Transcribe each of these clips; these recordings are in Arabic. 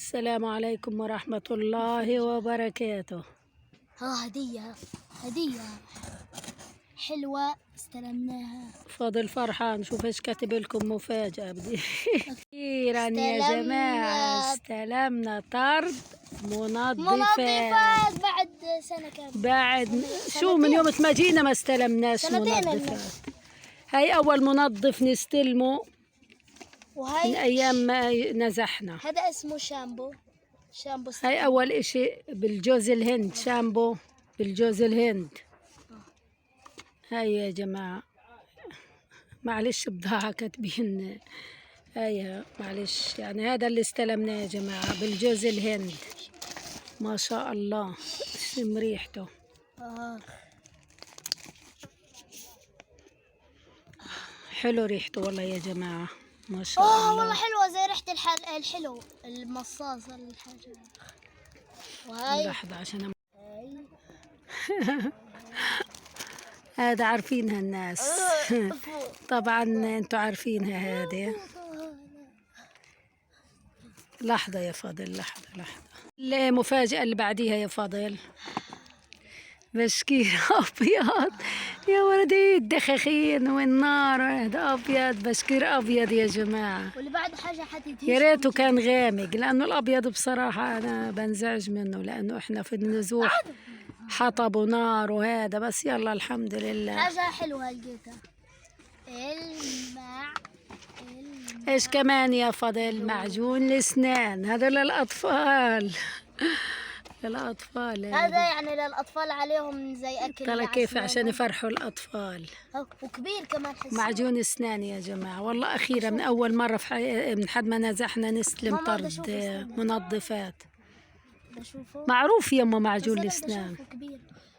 السلام عليكم ورحمة الله وبركاته. هدية حلوة استلمناها. فاضل فرحان، شوف ايش كاتب لكم مفاجأة بدي. أخيرا يا جماعة استلمنا طرد منظفات بعد سنة كاملة. بعد شو من يوم ما جينا ما استلمناش منظفات. هاي أول منظف نستلمه من أيام ما نزحنا. هذا اسمه شامبو هاي أول إشي بالجوز الهند، شامبو بالجوز الهند. هاي يا جماعة معلش بضاعة كاتبين، هاي معلش يعني هذا اللي استلمناه يا جماعة بالجوز الهند. ما شاء الله شم ريحته. حلو ريحته والله يا جماعة، ما شاء الله. والله حلوة زي ريحة الحلو المصاصة الحاجة. وهاي لحظة عشان هذا عارفينها الناس. طبعا انتوا عارفينها هذه. لحظة يا فاضل، لحظة. المفاجأة اللي بعديها يا فاضل بشكير أبيض يا ولدي، الدخاخين والنار، هذا أبيض، بشكير أبيض يا جماعة. واللي بعد حاجة يا ريته كان غامق، لأنه الأبيض بصراحة أنا بنزعج منه، لأنه إحنا في النزوح حطب ونار وهذا، بس يلا الحمد لله. حاجة حلوة لقيتها. ايش كمان يا فضل؟ معجون الاسنان، هذا للاطفال. للاطفال هذا يعني للاطفال، عليهم زي اكل. طلع كيف عشان يفرحوا الاطفال. وكبير كمان حسين. معجون اسنان يا جماعه، والله اخيرا من اول مره من حد ما نزحنا نستلم طرد منظفات. معروف يما معجون الاسنان.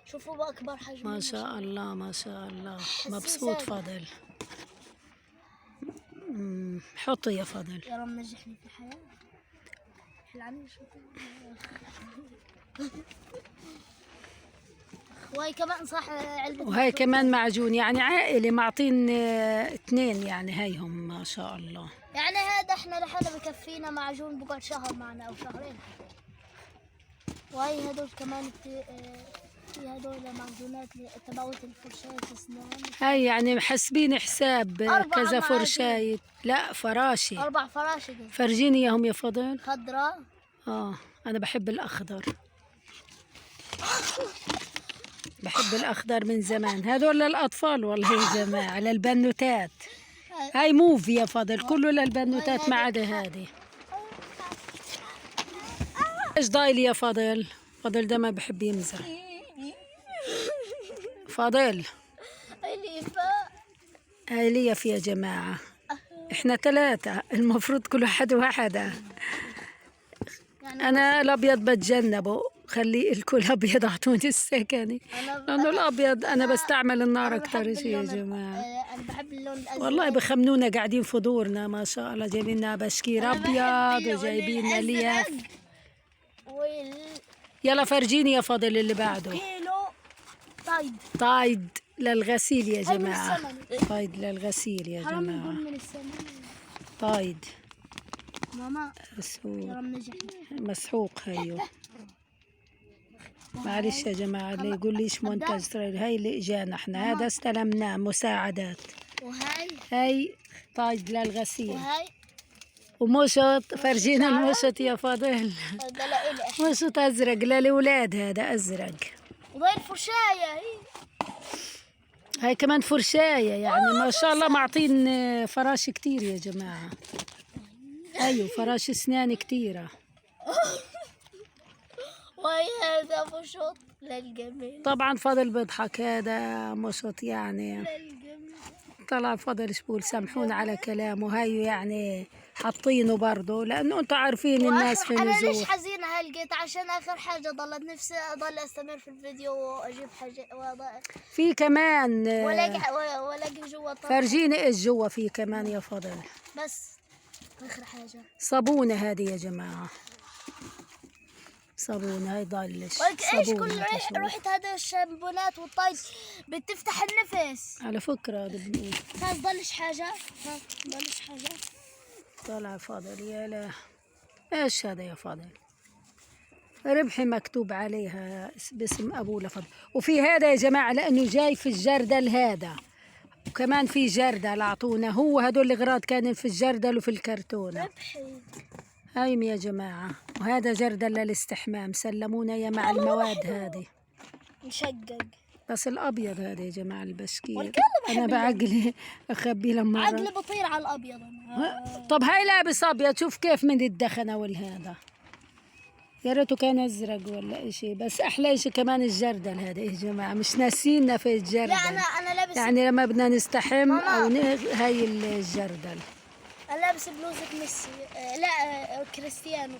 شوفوا باكبر حجم. ما شاء الله ما شاء الله، مبسوط فضل. حطي يا فضل. يا رب نجحني في الحياة. وهي كمان صح علبة. وهي كمان معجون، يعني عائلة معطين 2 يعني هيهم ما شاء الله. يعني هذا احنا لحنا بكفينا معجون بقعد شهر معنا او شهرين. وهي هدول كمان في هدول معجونات تبعوت الفرشاية اسنان. هاي يعني محسبين حساب كذا فرشاية. لا فراشي، 4 فراشي. فرجيني اياهم يا فضل. خضراء. انا بحب الاخضر. بحب الاخضر من زمان. هذول للاطفال والله يا جماعة، للبنوتات. هاي موفي يا فضل، كله للبنوتات ما عدا هذه. ايش ضايل يا فضل؟ فضل ده ما بحب يمزح. فضل هاي ليف يا جماعة، احنا 3 المفروض كل واحد واحدة. انا الابيض بتجنبه، خلي الكل ابيض، اعطوني السكني، لانه الابيض انا بستعمل النار اكثر شيء يا جماعة. انا بحب اللون الازرق والله بخمنونا قاعدين في دورنا ما شاء الله، جايبين لنا بشكير ابيض وجايبين لنا ليف. يلا فرجيني يا فضل اللي بعده. طايد للغسيل يا جماعة. طايد للغسيل يا جماعة. طايد ماما مسحوق. هيو معلش يا جماعة، اللي يقول ليش منتج إسرائيل، هاي اللي اجانا احنا، هذا استلمناه مساعدات. هاي طايد للغسيل. ومشط، فرجينا المشط يا فضل. مشط ازرق للولاد، هذا ازرق. وهي الفرشاية هاي كمان فرشاية، يعني ما شاء الله معطين فراش كتير يا جماعة. ايوه فراش اسنان كتيرة. وهي هذا مشط للجميل. طبعا فضل بيضحك، هذا مشط يعني للجميل. طلع فضل شبول، سامحونا على كلامه. هاي يعني حاطينه برضه، لانه انتم عارفين الناس في النزوح. انا ليش حزينه هاي لقيت؟ عشان اخر حاجه ضلت نفسي اضل استمر في الفيديو واجيب حاجه في كمان ولاقي جوا. فرجيني ايش جوا في كمان يا فضل. بس اخر حاجه صابونه هذه يا جماعه، صابونه. هاي ضلش ايش كل ريحه هذا الشامبونات والطايد بتفتح النفس على فكره. بنقول ضلش حاجه. ضلش حاجه طلع فاضل. يا لا ايش هذا يا فاضل؟ ربحي مكتوب عليها باسم ابوه لفضل. وفي هذا يا جماعه لانه جاي في الجردل هذا، وكمان في جردل اعطونا، هو هدول الاغراض كانوا في الجردل وفي الكرتونه. ربحي هايم يا جماعه، وهذا جردل للاستحمام سلمونا يا مع المواد هذه. مشقق بس الابيض هذا يا جماعه البشكير. والكلب انا بعقلي اخبيه لما عقلي بطير على الابيض أنا. طب هاي لابس ابيض، شوف كيف من الدخنه والهذا، يا ريته كان ازرق ولا اشي. بس احلى اشي كمان الجردل هذا يا جماعه، مش ناسينا في الجردل. لا انا لابس يعني لما بدنا نستحم ماما. او هاي الجردل. انا لابس بلوزة ميسي لا كريستيانو.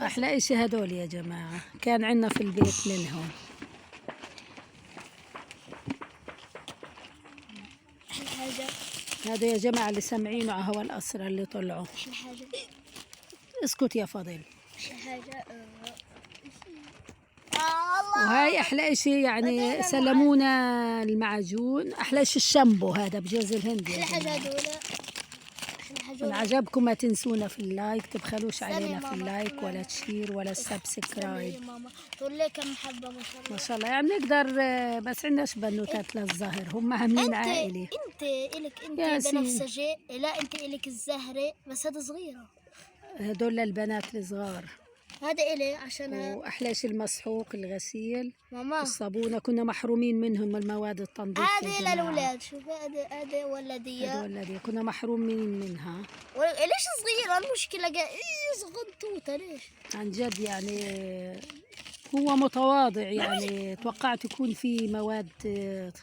احلى اشي هدول يا جماعه، كان عندنا في البيت منهم. احلى حاجة هذا يا جماعه اللي سامعينه على هوا الاسرى اللي طلعوا. احلى حاجة اسكت يا فضل. احلى حاجة وهاي احلى اشي يعني سلمونا المعجون. احلى اشي الشامبو هذا بجوز الهند يا احلى حاجة جماعه. هذول إن عجبكم ما تنسونا في اللايك، تبخلوش استني علينا في ماما. اللايك ولا تشير ولا السبسكرايب. ماما تقول لي كم حبة ما شاء الله. ما شاء الله يعني نقدر، بس عندناش بنوتات للظهر، هم عاملين عائلي. انت الك انت ياسين. بنفسجي، لا انت الك الزهرة بس هذا صغيرة. هدول للبنات الصغار. هذا الي عشان واحلى شيء المسحوق الغسيل ماما الصابونه، كنا محرومين منهم المواد التنظيف يا هذه جماعة. للاولاد. شوف هذا ولدية. هدول كنا محرومين منها ليش صغيرة المشكلة؟ صغنطوطة ليش؟ عن جد يعني. هو متواضع يعني، توقعت يكون في مواد.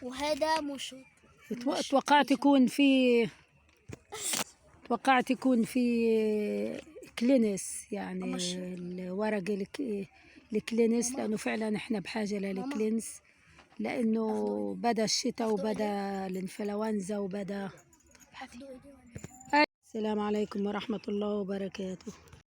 وهذا مش توقعت يكون في كلينس يعني الورق الكلينس، لانه فعلا احنا بحاجه للكلينس، لانه بدا الشتاء وبدا الانفلونزا وبدا. السلام عليكم ورحمه الله وبركاته.